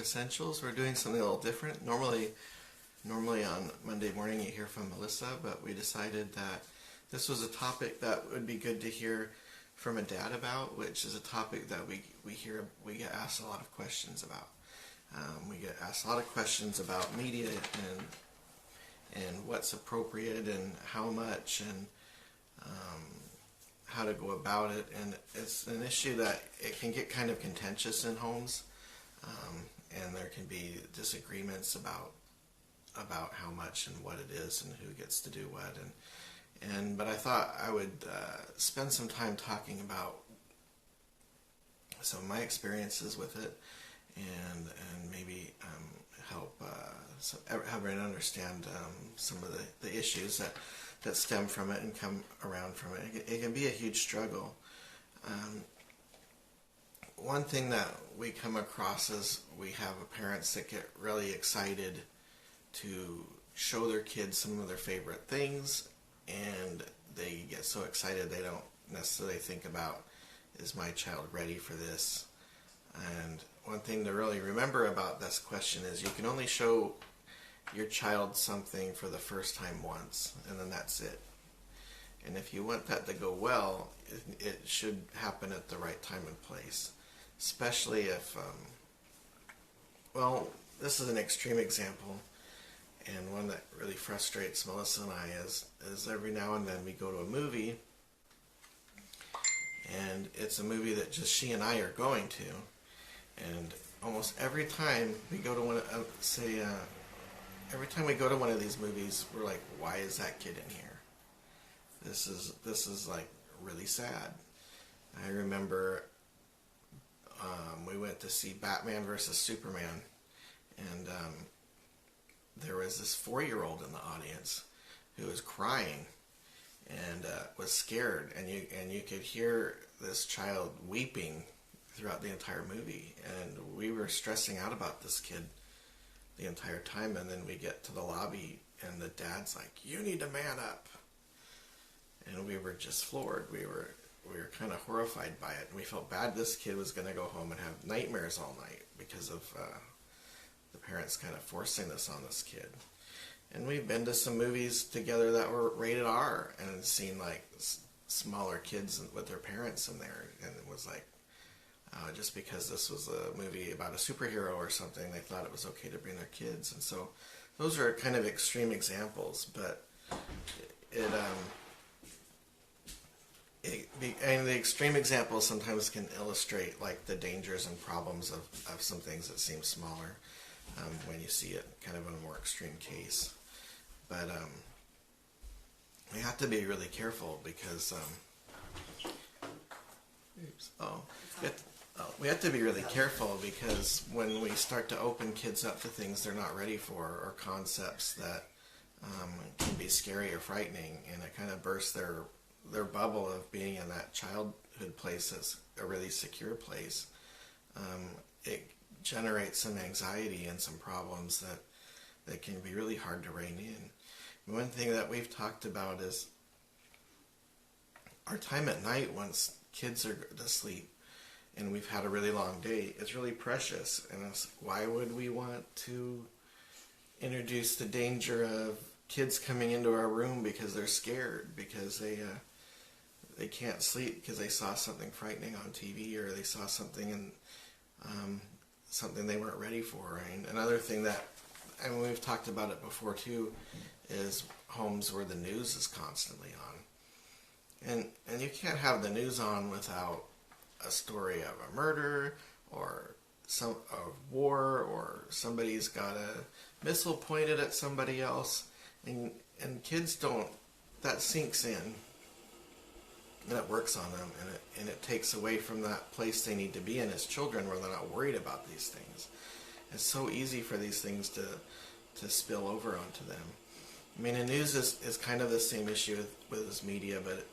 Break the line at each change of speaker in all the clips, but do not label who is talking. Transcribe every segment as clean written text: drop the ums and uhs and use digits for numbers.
Essentials. We're doing something a little different. Normally on Monday morning you hear from Melissa, but we decided that this was a topic that would be good to hear from a dad about, which is a topic that we get asked a lot of questions about. We get asked a lot of questions about media and what's appropriate and how much and how to go about it, and it's an issue that it can get kind of contentious in homes, and there can be disagreements about how much and what it is and who gets to do what, but I thought I would spend some time talking about some of my experiences with it, and maybe help everyone understand some of the issues that stem from it and come around from it. It can be a huge struggle. One thing that we come across is we have parents that get really excited to show their kids some of their favorite things, and they get so excited they don't necessarily think about, is my child ready for this? And one thing to really remember about this question is you can only show your child something for the first time once, and then that's it. And if you want that to go well, it should happen at the right time and place. Especially if, this is an extreme example, and one that really frustrates Melissa and I is every now and then we go to a movie, and it's a movie that just she and I are going to, and almost every time we go to every time we go to one of these movies, we're like, why is that kid in here? This is like really sad. I remember we went to see Batman versus Superman, and there was this 4-year-old in the audience who was crying and was scared, and you could hear this child weeping throughout the entire movie, and we were stressing out about this kid the entire time. And then we get to the lobby, and the dad's like, "You need to man up," and we were just floored. We were kind of horrified by it, and we felt bad this kid was going to go home and have nightmares all night because of the parents kind of forcing this on this kid. And we've been to some movies together that were rated R and seen like smaller kids with their parents in there, and it was like, just because this was a movie about a superhero or something, they thought it was okay to bring their kids. And so those are kind of extreme examples, but and the extreme examples sometimes can illustrate like the dangers and problems of some things that seem smaller when you see it kind of in a more extreme case. But we have to be really careful because we have to be really careful because when we start to open kids up to things they're not ready for, or concepts that can be scary or frightening, and it kind of bursts their bubble of being in that childhood place that's a really secure place, it generates some anxiety and some problems that can be really hard to rein in. One thing that we've talked about is our time at night once kids are asleep and we've had a really long day. It's really precious, and why would we want to introduce the danger of kids coming into our room because they're scared, because they can't sleep because they saw something frightening on TV, or they saw something in something they weren't ready for. And another thing that, and we've talked about it before too, is homes where the news is constantly on. And you can't have the news on without a story of a murder or a war, or somebody's got a missile pointed at somebody else. And kids don't, that sinks in, and it works on them, and it takes away from that place they need to be in as children, where they're not worried about these things. It's so easy for these things to spill over onto them. I mean, the news is kind of the same issue with this media, but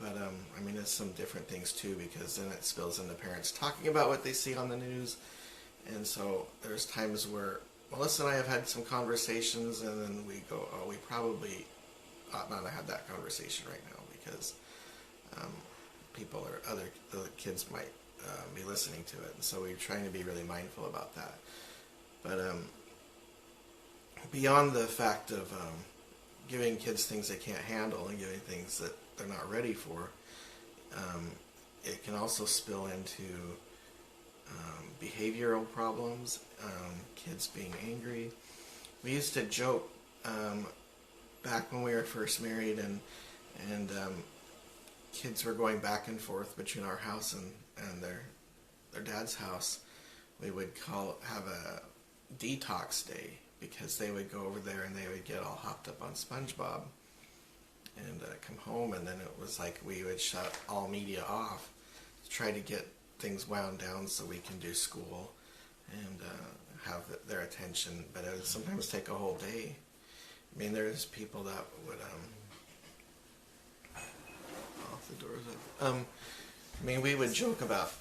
I mean, it's some different things too, because then it spills into parents talking about what they see on the news. And so there's times where Melissa and I have had some conversations, and then we go, oh, we probably ought not to have that conversation right now, because people or other kids might be listening to it. And so we're trying to be really mindful about that. But beyond the fact of giving kids things they can't handle and giving things that they're not ready for, it can also spill into behavioral problems, kids being angry. We used to joke back when we were first married, and kids were going back and forth between our house and their dad's house. We would have a detox day, because they would go over there and they would get all hopped up on SpongeBob and come home, and then it was like we would shut all media off to try to get things wound down so we can do school and have their attention. But it would sometimes take a whole day. I mean, there's people that would off the doors up. I mean, we would joke about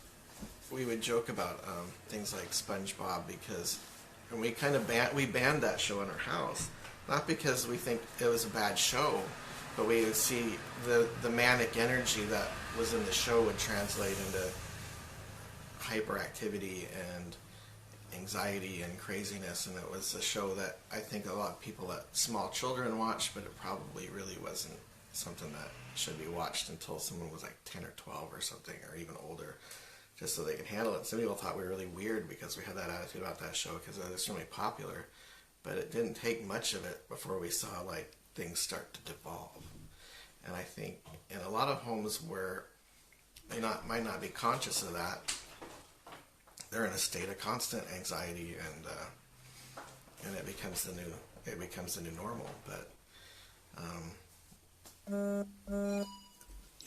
things like SpongeBob, because, and we kind of banned that show in our house, not because we think it was a bad show, but we would see the manic energy that was in the show would translate into hyperactivity and anxiety and craziness, and it was a show that I think a lot of people, that small children watched, but it probably really wasn't something that should be watched until someone was like 10 or 12 or something, or even older, just so they could handle it. Some people thought we were really weird because we had that attitude about that show, because it was really popular, but it didn't take much of it before we saw like things start to devolve. And I think in a lot of homes where they might not be conscious of that, they're in a state of constant anxiety, and it becomes the new normal. But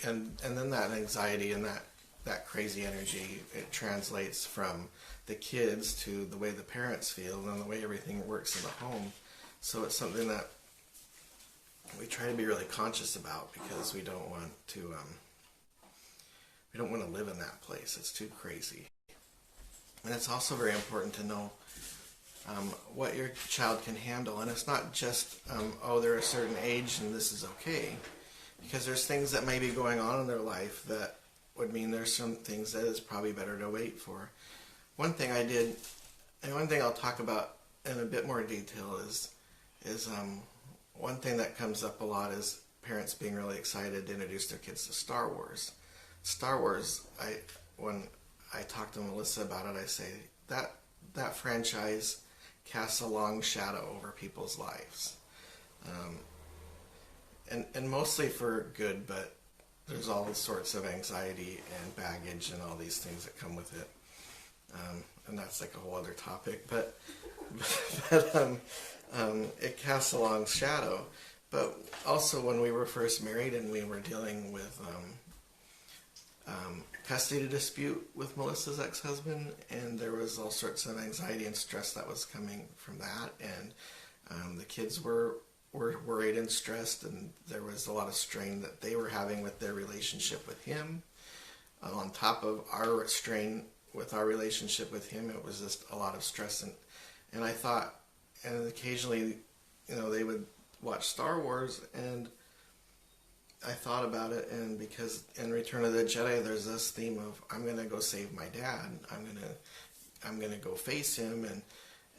and then that anxiety and that crazy energy, it translates from the kids to the way the parents feel and the way everything works in the home. So it's something that we try to be really conscious about, because we don't want to live in that place. It's too crazy. And it's also very important to know what your child can handle. And it's not just, they're a certain age and this is okay. Because there's things that may be going on in their life that would mean there's some things that it's probably better to wait for. One thing I did, and one thing I'll talk about in a bit more detail is one thing that comes up a lot is parents being really excited to introduce their kids to Star Wars. Star Wars, when I talk to Melissa about it, I say that franchise casts a long shadow over people's lives. And mostly for good, but there's all sorts of anxiety and baggage and all these things that come with it. And that's like a whole other topic, but it casts a long shadow. But also when we were first married and we were dealing with custody dispute with Melissa's ex-husband, and there was all sorts of anxiety and stress that was coming from that, and the kids were worried and stressed, and there was a lot of strain that they were having with their relationship with him. On top of our strain with our relationship with him, it was just a lot of stress, and I thought, and occasionally, they would watch Star Wars, and I thought about it, and because in Return of the Jedi, there's this theme of, I'm going to go save my dad, I'm going to go face him,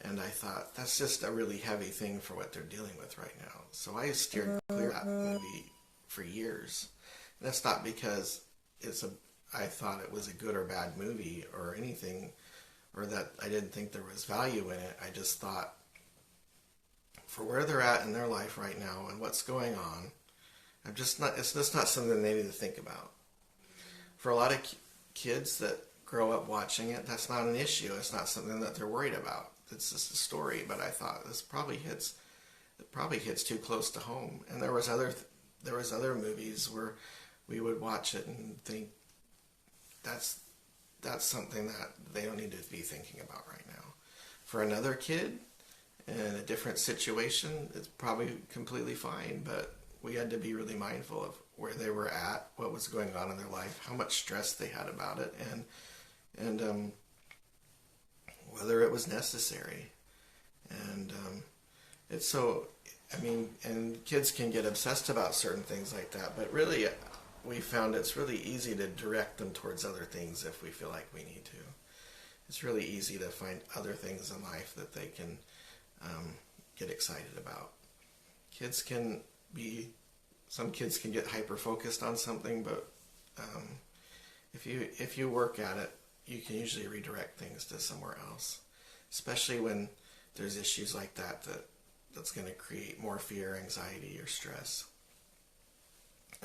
and I thought, that's just a really heavy thing for what they're dealing with right now. So I steered clear of that movie for years. And that's not because I thought it was a good or bad movie or anything, or that I didn't think there was value in it. I just thought, for where they're at in their life right now and what's going on, it's just not something they need to think about. For a lot of kids that grow up watching it, that's not an issue. It's not something that they're worried about. It's just a story. But I thought this probably hits too close to home. And there was other movies where we would watch it and think that's something that they don't need to be thinking about right now. For another kid in a different situation, it's probably completely fine, but we had to be really mindful of where they were at, what was going on in their life, how much stress they had about it, and whether it was necessary. And it's so, and kids can get obsessed about certain things like that, but really we found it's really easy to direct them towards other things if we feel like we need to. it's really easy to find other things in life that they can get excited about. Some kids can get hyper focused on something, but if you work at it, you can usually redirect things to somewhere else, especially when there's issues like that's going to create more fear, anxiety, or stress.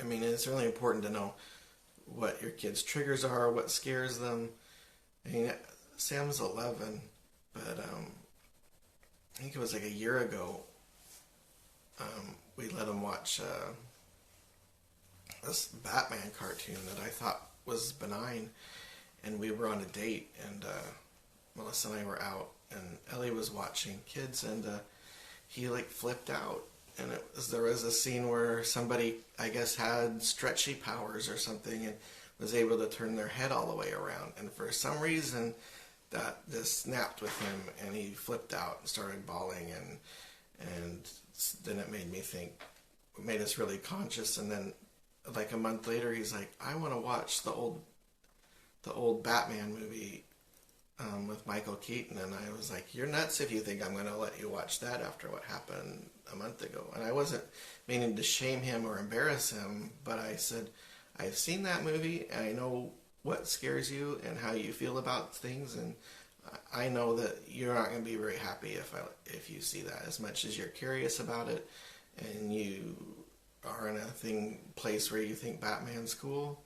I mean, it's really important to know what your kids' triggers are, what scares them. I mean, Sam's 11, but I think it was like a year ago, we let him watch this Batman cartoon that I thought was benign, and we were on a date, and Melissa and I were out, and Ellie was watching kids, and he like flipped out, and there was a scene where somebody, I guess, had stretchy powers or something, and was able to turn their head all the way around, and for some reason that just snapped with him, and he flipped out and started bawling, and then it made us really conscious. And then like a month later, he's like, I want to watch the old Batman movie with Michael Keaton. And I was like, you're nuts if you think I'm going to let you watch that after what happened a month ago. And I wasn't meaning to shame him or embarrass him, but I said, I've seen that movie, and I know what scares you and how you feel about things, and I know that you're not going to be very happy if you see that. As much as you're curious about it and you are in a place where you think Batman's cool,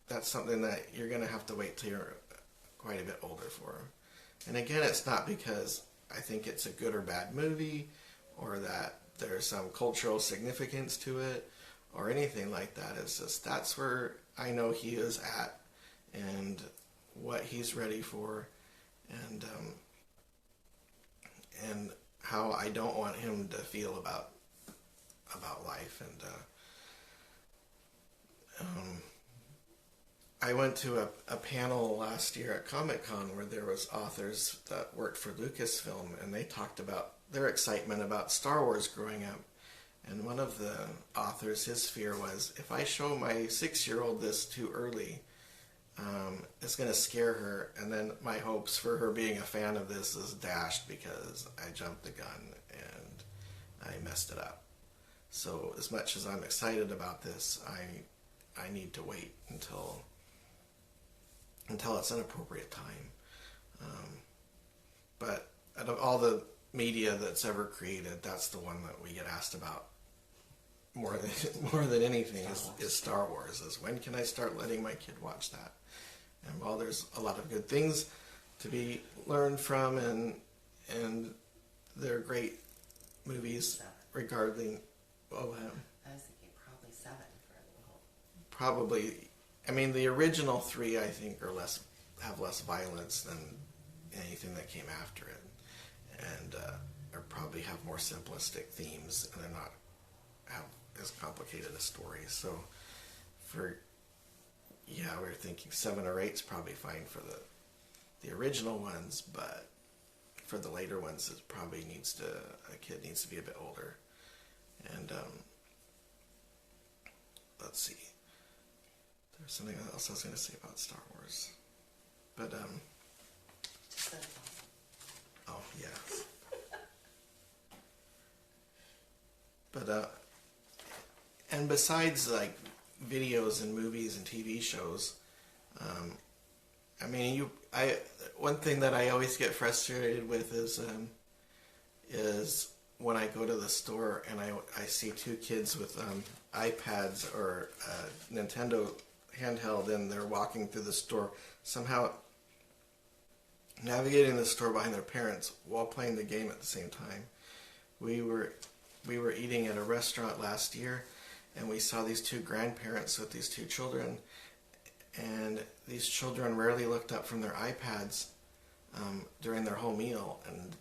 that's something that you're going to have to wait till you're quite a bit older for. And again, it's not because I think it's a good or bad movie, or that there's some cultural significance to it, or anything like that. It's just that's where I know he is at, and what he's ready for, and how I don't want him to feel about life. And I went to a panel last year at Comic-Con where there was authors that worked for Lucasfilm, and they talked about their excitement about Star Wars growing up. And one of the authors, his fear was, if I show my 6-year-old this too early, it's going to scare her, and then my hopes for her being a fan of this is dashed because I jumped the gun and I messed it up. So as much as I'm excited about this, I need to wait until it's an appropriate time. But out of all the media that's ever created, that's the one that we get asked about more than anything is Star Wars. Is when can I start letting my kid watch that? And while there's a lot of good things to be learned from, and they're great movies regarding. Well,
I was thinking probably 7 for a little.
Probably, I mean, the original 3 I think have less violence than anything that came after it, and or probably have more simplistic themes, and they're not have as complicated a story. So we're thinking 7 or 8 is probably fine for the original ones, but for the later ones, it probably a kid needs to be a bit older. And let's see, there's something else I was going to say about Star Wars, but oh yeah, but and besides like videos and movies and TV shows, I mean, one thing that I always get frustrated with is when I go to the store and I see 2 kids with iPads or Nintendo handheld, and they're walking through the store, somehow navigating the store behind their parents while playing the game at the same time. We were eating at a restaurant last year, and we saw these 2 grandparents with these 2 children, and these children rarely looked up from their iPads during their whole meal, and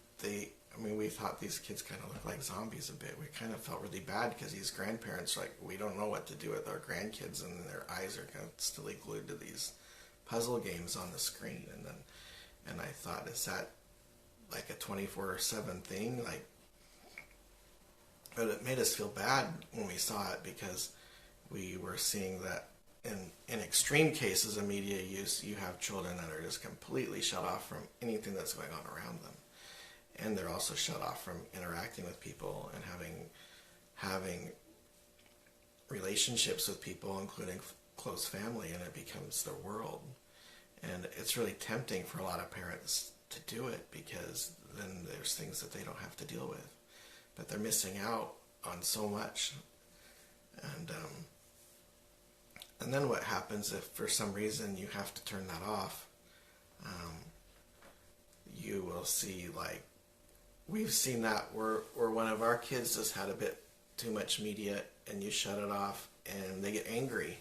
we thought these kids kind of looked like zombies a bit. We kind of felt really bad because these grandparents, like, we don't know what to do with our grandkids, and their eyes are constantly glued to these puzzle games on the screen. And I thought, is that like a 24/7 thing? Like, but it made us feel bad when we saw it, because we were seeing that in extreme cases of media use, you have children that are just completely shut off from anything that's going on around them. And they're also shut off from interacting with people and having relationships with people, including close family, and it becomes their world. And it's really tempting for a lot of parents to do it, because then there's things that they don't have to deal with. But they're missing out on so much. And then what happens if for some reason you have to turn that off? You will see, like, we've seen that where one of our kids just had a bit too much media, and you shut it off and they get angry.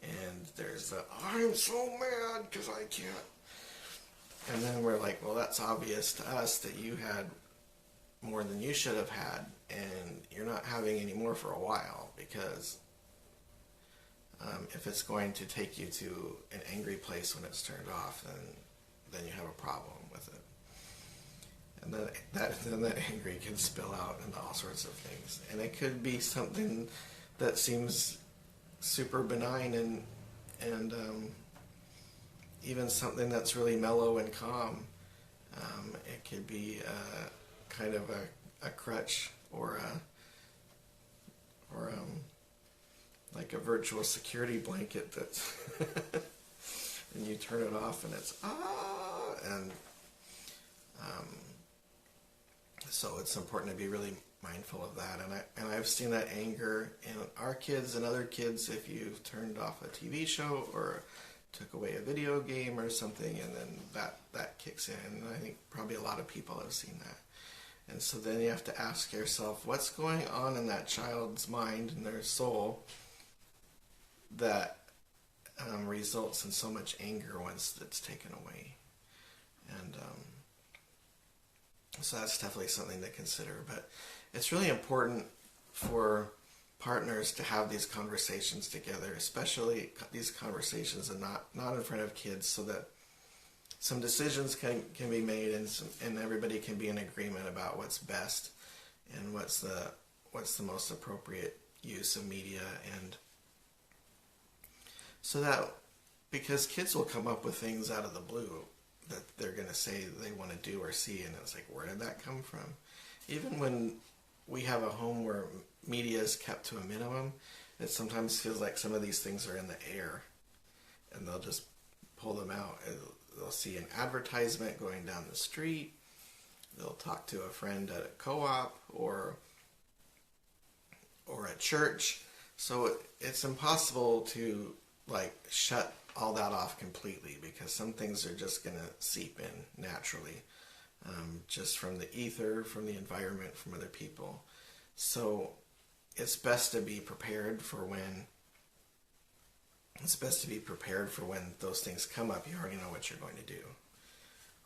And there's I'm so mad because I can't. And then we're like, well, that's obvious to us that you had more than you should have had, and you're not having any more for a while, because if it's going to take you to an angry place when it's turned off, then you have a problem with it. And then that angry can spill out into all sorts of things. And it could be something that seems super benign and even something that's really mellow and calm. It could be kind of a crutch or like a virtual security blanket that's and you turn it off and it's and so it's important to be really mindful of that. And I've seen that anger in our kids and other kids if you've turned off a TV show or took away a video game or something, and then that kicks in. And I think probably a lot of people have seen that. And so then you have to ask yourself, what's going on in that child's mind and their soul that results in so much anger once it's taken away? And so that's definitely something to consider. But it's really important for partners to have these conversations together, especially these conversations and not in front of kids, so that some decisions can be made and everybody can be in agreement about what's best and what's the most appropriate use of media. And so that, because kids will come up with things out of the blue that they're going to say they want to do or see, and it's like, where did that come from? Even when we have a home where media is kept to a minimum, it sometimes feels like some of these things are in the air, and they'll just pull them out. They'll see an advertisement going down the street, they'll talk to a friend at a co-op or at church. So it's impossible to like shut all that off completely, because some things are just going to seep in naturally, just from the ether, from the environment, from other people. So it's best to be prepared for when those things come up. You already know what you're going to do,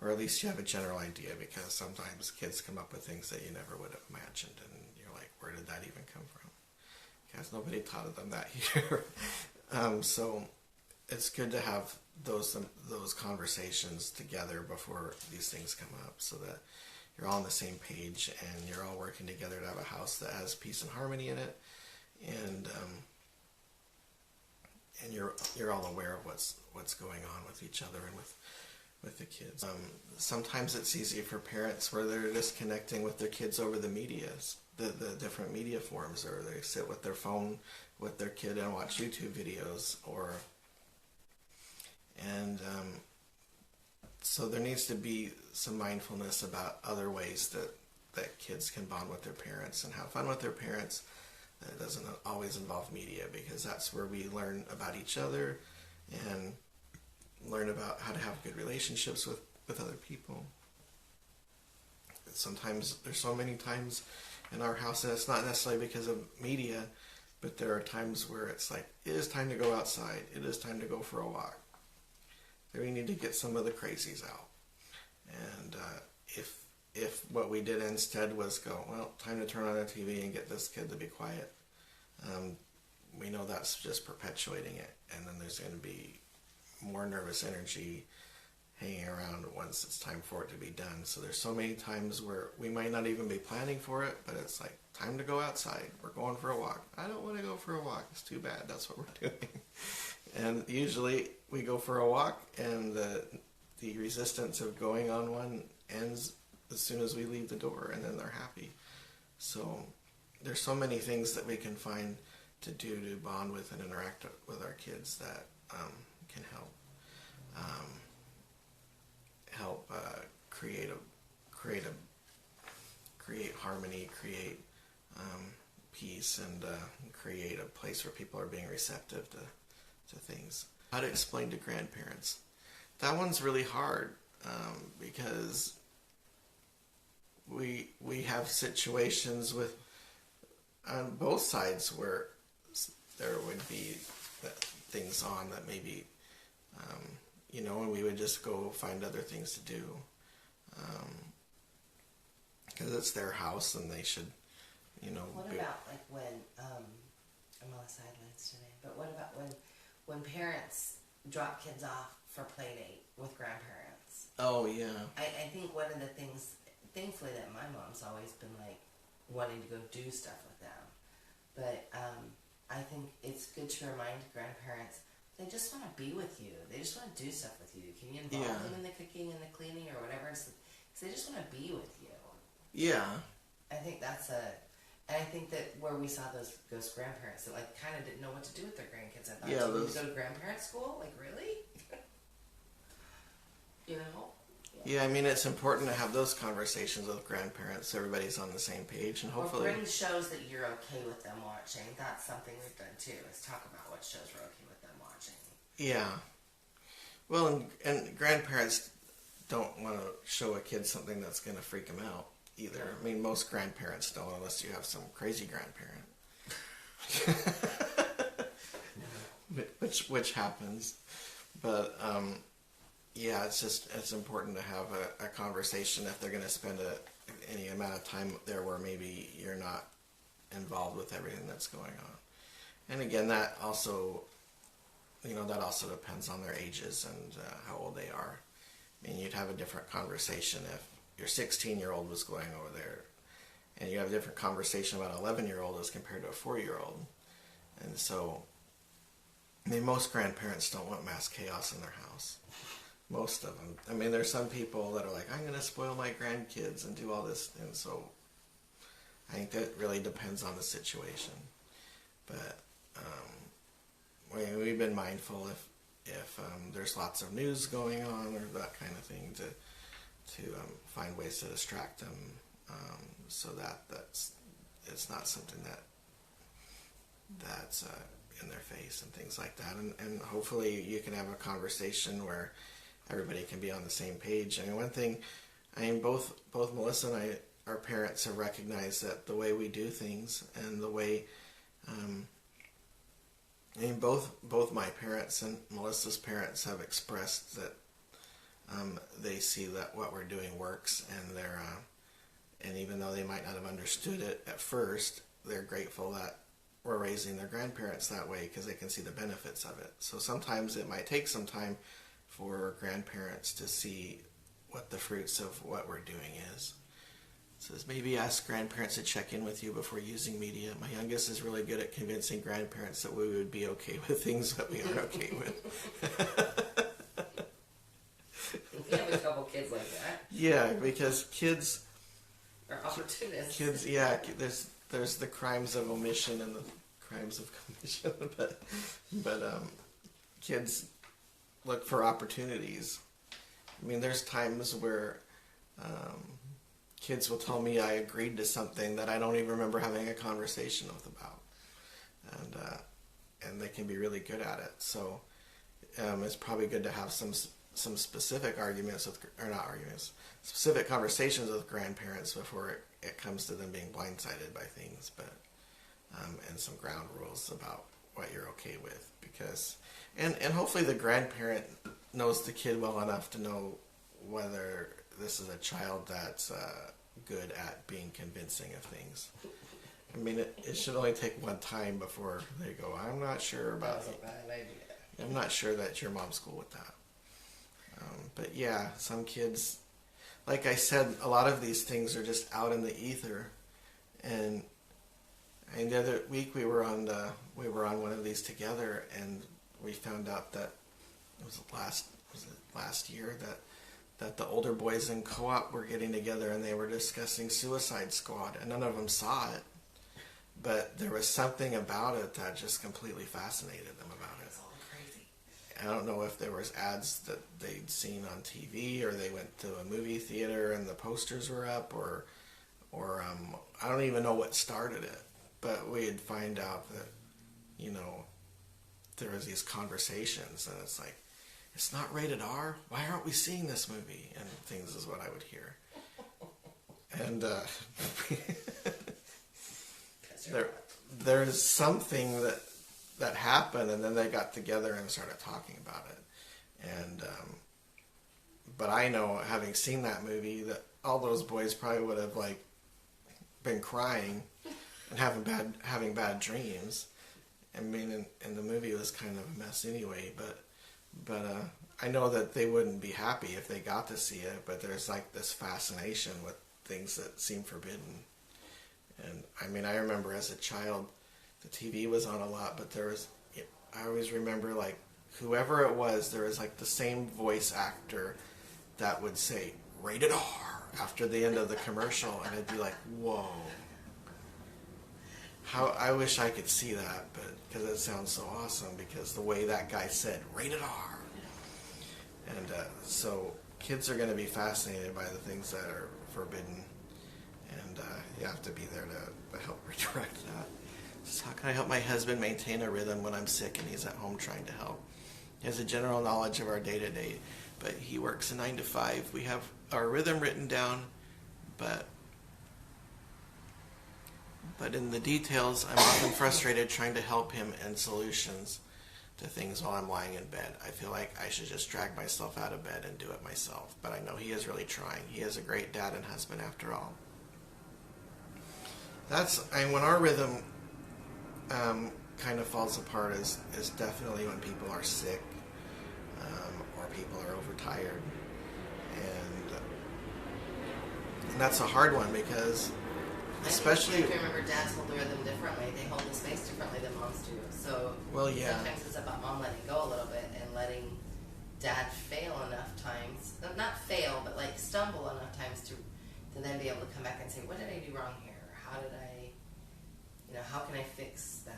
or at least you have a general idea, because sometimes kids come up with things that you never would have imagined, and you're like, where did that even come from? Because nobody taught them that here. So it's good to have those conversations together before these things come up, so that you're all on the same page and you're all working together to have a house that has peace and harmony in it, and you're all aware of what's going on with each other and with the kids. Sometimes it's easy for parents where they're just connecting with their kids over the medias, the different media forms, or they sit with their phone with their kid and watch YouTube videos, so there needs to be some mindfulness about other ways that kids can bond with their parents and have fun with their parents. It doesn't always involve media, because that's where we learn about each other and learn about how to have good relationships with other people. Sometimes, there's so many times in our house, and it's not necessarily because of media, but there are times where it's like, it is time to go outside. It is time to go for a walk. We need to get some of the crazies out. And if what we did instead was go, well, time to turn on the TV and get this kid to be quiet, we know that's just perpetuating it. And then there's going to be more nervous energy hanging around once it's time for it to be done. So there's so many times where we might not even be planning for it, but it's like, time to go outside. We're going for a walk. I don't want to go for a walk. It's too bad. That's what we're doing. And usually we go for a walk, and the resistance of going on one ends as soon as we leave the door, and then they're happy. So there's so many things that we can find to do to bond with and interact with our kids that can help create harmony, create peace, and create a place where people are being receptive to things. How to explain to grandparents. That one's really hard because we have situations with on both sides where there would be things on that maybe and we would just go find other things to do because it's their house and they should
What about like when I'm on the sidelines today, but what about when parents drop kids off for play date with grandparents?
Oh yeah.
I think one of the things, thankfully, that my mom's always been like wanting to go do stuff with them, but I think it's good to remind grandparents they just want to be with you. They just want to do stuff with you. Can you involve them in the cooking and the cleaning or whatever? Because they just want to be with you.
Yeah.
I think and I think that where we saw those grandparents that like kind of didn't know what to do with their grandkids. I thought, do you need to go to grandparent school? Like, really?
Yeah, I mean, it's important to have those conversations with grandparents so everybody's on the same page, and hopefully...
Or bring shows that you're okay with them watching. That's something we've done too, is talk about what shows we're okay with them watching.
Yeah. Well, and grandparents don't want to show a kid something that's going to freak them out either. Yeah. I mean, most grandparents don't, unless you have some crazy grandparent. which happens. But, yeah, it's important to have a conversation if they're going to spend any amount of time there where maybe you're not involved with everything that's going on. And again, that also depends on their ages and how old they are. I mean, you'd have a different conversation if your 16-year-old was going over there, and you have a different conversation about an 11-year-old as compared to a 4-year-old. And so, I mean, most grandparents don't want mass chaos in their house. Most of them. I mean, there's some people that are like, I'm going to spoil my grandkids and do all this. And so I think that really depends on the situation. But we've been mindful if there's lots of news going on or that kind of thing to find ways to distract them so it's not something that's in their face and things like that. And hopefully you can have a conversation where everybody can be on the same page. I mean, one thing, both Melissa and I, our parents, have recognized that the way we do things and the way, both my parents and Melissa's parents have expressed that they see that what we're doing works, and and even though they might not have understood it at first, they're grateful that we're raising their grandparents that way because they can see the benefits of it. So sometimes it might take some time for grandparents to see what the fruits of what we're doing is. It says maybe ask grandparents to check in with you before using media. My youngest is really good at convincing grandparents that we would be okay with things that we aren't okay with.
We have a couple kids like that.
Yeah, because kids
are opportunists.
Kids, yeah, there's the crimes of omission and the crimes of commission, but kids look for opportunities. I mean, there's times where kids will tell me I agreed to something that I don't even remember having a conversation with about, and they can be really good at it. So it's probably good to have some specific specific conversations with grandparents before it comes to them being blindsided by things, but and some ground rules about what you're okay with, because and hopefully the grandparent knows the kid well enough to know whether this is a child that's good at being convincing of things. I mean, it should only take one time before they go, I'm not sure about it.
That's a bad idea.
I'm not sure that your mom's cool with that. But yeah, some kids, like I said, a lot of these things are just out in the ether. And the other week we were on one of these together, and we found out that was it last year that the older boys in co-op were getting together and they were discussing Suicide Squad, and none of them saw it, but there was something about it that just completely fascinated them about it.
It's all crazy.
I don't know if there was ads that they'd seen on TV, or they went to a movie theater and the posters were up, or I don't even know what started it, but we'd find out that, you know, there was these conversations, and it's like, it's not rated R? Why aren't we seeing this movie? And things is what I would hear. And there's something that happened, and then they got together and started talking about it. And but I know, having seen that movie, that all those boys probably would have like been crying and having bad dreams. I mean, and the movie was kind of a mess anyway, but I know that they wouldn't be happy if they got to see it, but there's like this fascination with things that seem forbidden. And I mean, I remember as a child, the TV was on a lot, but I always remember, like, whoever it was, there was like the same voice actor that would say, "Rated R," after the end of the commercial, and I'd be like, whoa. I wish I could see that, but because it sounds so awesome, because the way that guy said "rated R," and so kids are going to be fascinated by the things that are forbidden, and you have to be there to help redirect that. So how can I help my husband maintain a rhythm when I'm sick and he's at home trying to help? He has a general knowledge of our day-to-day, but he works a 9 to 5. We have our rhythm written down, but in the details, I'm often frustrated trying to help him and solutions to things while I'm lying in bed. I feel like I should just drag myself out of bed and do it myself, but I know he is really trying. He is a great dad and husband after all. When our rhythm kind of falls apart is definitely when people are sick, or people are overtired, and that's a hard one, because especially,
I remember dads hold the rhythm differently. They hold the space differently than moms do. So sometimes it's about mom letting go a little bit and letting dad fail enough times, not fail, but like stumble enough times to then be able to come back and say, what did I do wrong here? How can I fix that?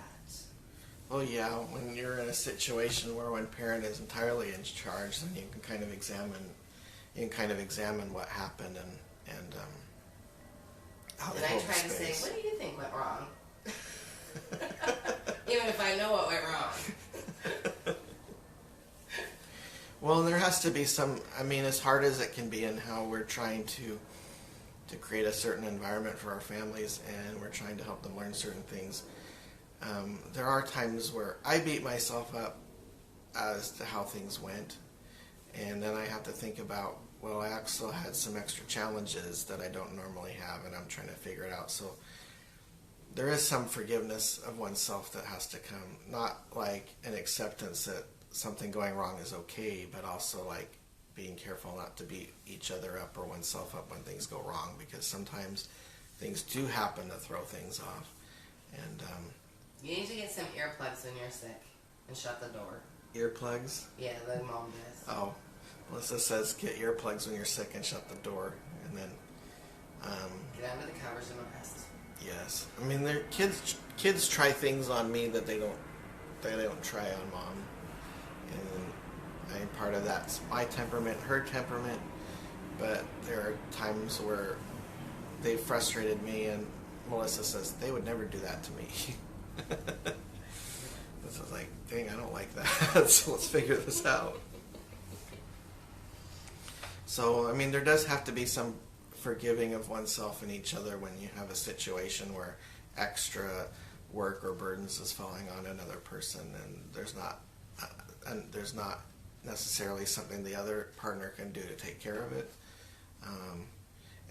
Well, yeah, when you're in a situation where one parent is entirely in charge, then you can kind of examine what happened and how they hold the space.
And I try to say, what do you think went wrong? Even if I know what went wrong.
Well, there has to be some, as hard as it can be in how we're trying to create a certain environment for our families, and we're trying to help them learn certain things. There are times where I beat myself up as to how things went, and then I have to think about, well, I also had some extra challenges that I don't normally have, and I'm trying to figure it out. So there is some forgiveness of oneself that has to come, not like an acceptance that something going wrong is okay, but also like being careful not to beat each other up or oneself up when things go wrong, because sometimes things do happen to throw things off. And
you need to get some earplugs when you're sick and shut the door.
Earplugs?
Yeah, like mom does.
Oh, Melissa says get earplugs when you're sick and shut the door, and then
get under the covers and rest.
Yes, they're kids try things on me that they don't try on mom, and part of that's my temperament, her temperament, but there are times where they've frustrated me, and Melissa says they would never do that to me. So it's like, dang, I don't like that. So let's figure this out. So there does have to be some forgiving of oneself and each other when you have a situation where extra work or burdens is falling on another person, and there's not necessarily something the other partner can do to take care of it.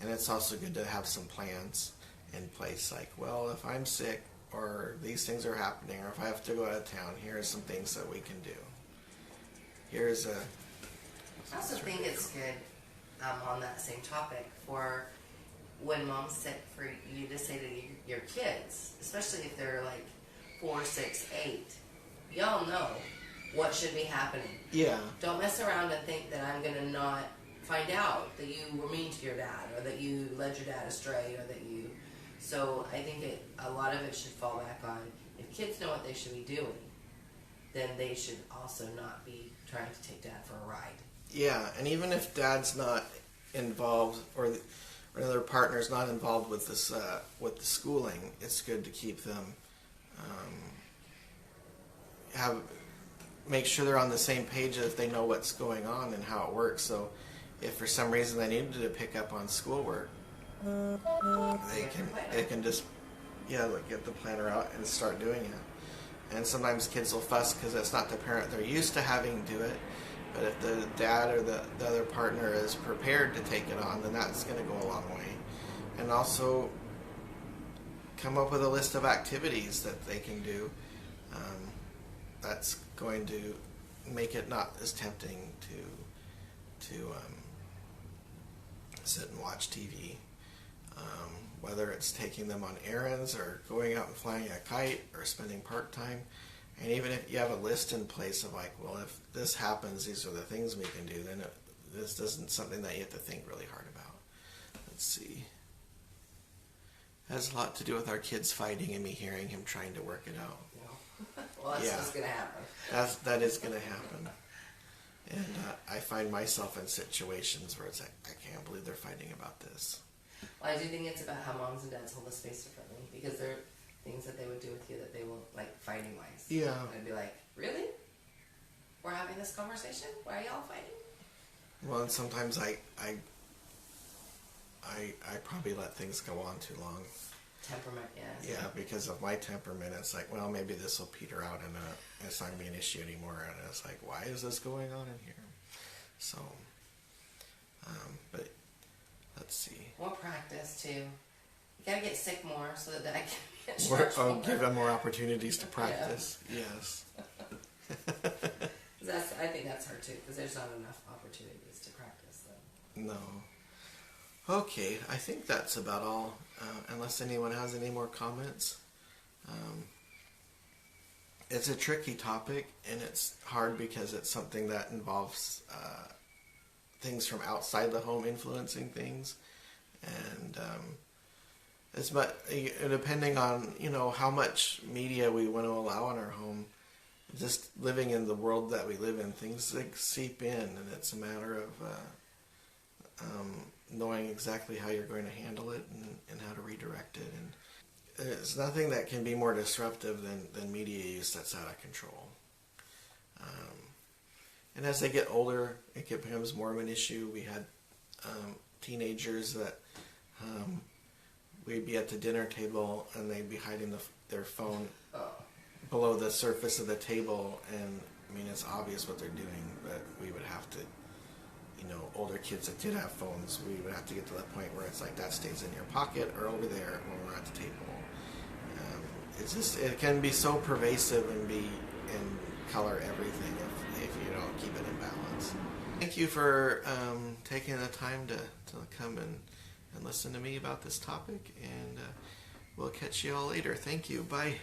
And it's also good to have some plans in place, like, well, if I'm sick or these things are happening, or if I have to go out of town, here are some things that we can do.
I also think it's good, on that same topic, for when mom's sick, for you to say to your kids, especially if they're like 4, 6, 8, y'all know what should be happening.
Yeah.
Don't mess around and think that I'm going to not find out that you were mean to your dad, or that you led your dad astray, or that you... So I think a lot of it should fall back on, if kids know what they should be doing, then they should also not be trying to take dad for a ride.
Yeah, and even if dad's not involved, or another partner's not involved with this, with the schooling, it's good to keep them, make sure they're on the same page if they know what's going on and how it works. So if for some reason they needed to pick up on schoolwork, they can just like get the planner out and start doing it. And sometimes kids will fuss because it's not the parent they're used to having do it. But if the dad or the other partner is prepared to take it on, then that's going to go a long way. And also come up with a list of activities that they can do. That's going to make it not as tempting to sit and watch TV. Whether it's taking them on errands, or going out and flying a kite, or spending park time. And even if you have a list in place of like, well, if this happens, these are the things we can do, then this isn't something that you have to think really hard about. Let's see. It has a lot to do with our kids fighting and me hearing him trying to work it out.
Well, that's what's going to happen.
That is going to happen. And I find myself in situations where it's like, I can't believe they're fighting about this.
Well, I do think it's about how moms and dads hold the space differently, because there are things that they would do with you that they won't, like fighting wise.
Yeah.
And I'd be like, really? We're having this conversation? Why are y'all fighting?
Well, and sometimes I probably let things go on too long.
Temperament, yeah.
Yeah, because of my temperament, it's like, well, maybe this will peter out and it's not going to be an issue anymore. And it's like, why is this going on in here? So, but let's see.
More practice, too. You gotta get sick more so that I can get stretched more.
Give them more opportunities to practice. Yeah. Yes.
I think that's hard, too, because there's not enough opportunities to practice them.
No. Okay, I think that's about all, unless anyone has any more comments. It's a tricky topic, and it's hard because it's something that involves things from outside the home influencing things, and depending on how much media we want to allow in our home. Just living in the world that we live in, things like seep in, and it's a matter of knowing exactly how you're going to handle it and how to redirect it. And there's nothing that can be more disruptive than media use that's out of control. And as they get older, it becomes more of an issue. We had teenagers that we'd be at the dinner table and they'd be hiding their phone below the surface of the table, and I mean, it's obvious what they're doing, but we would have to, older kids that did have phones, we would have to get to that point where it's like that stays in your pocket or over there when we're at the table. It can be so pervasive and color everything if you don't keep it in balance. Thank you for taking the time to come and listen to me about this topic, and we'll catch you all later. Thank you. Bye.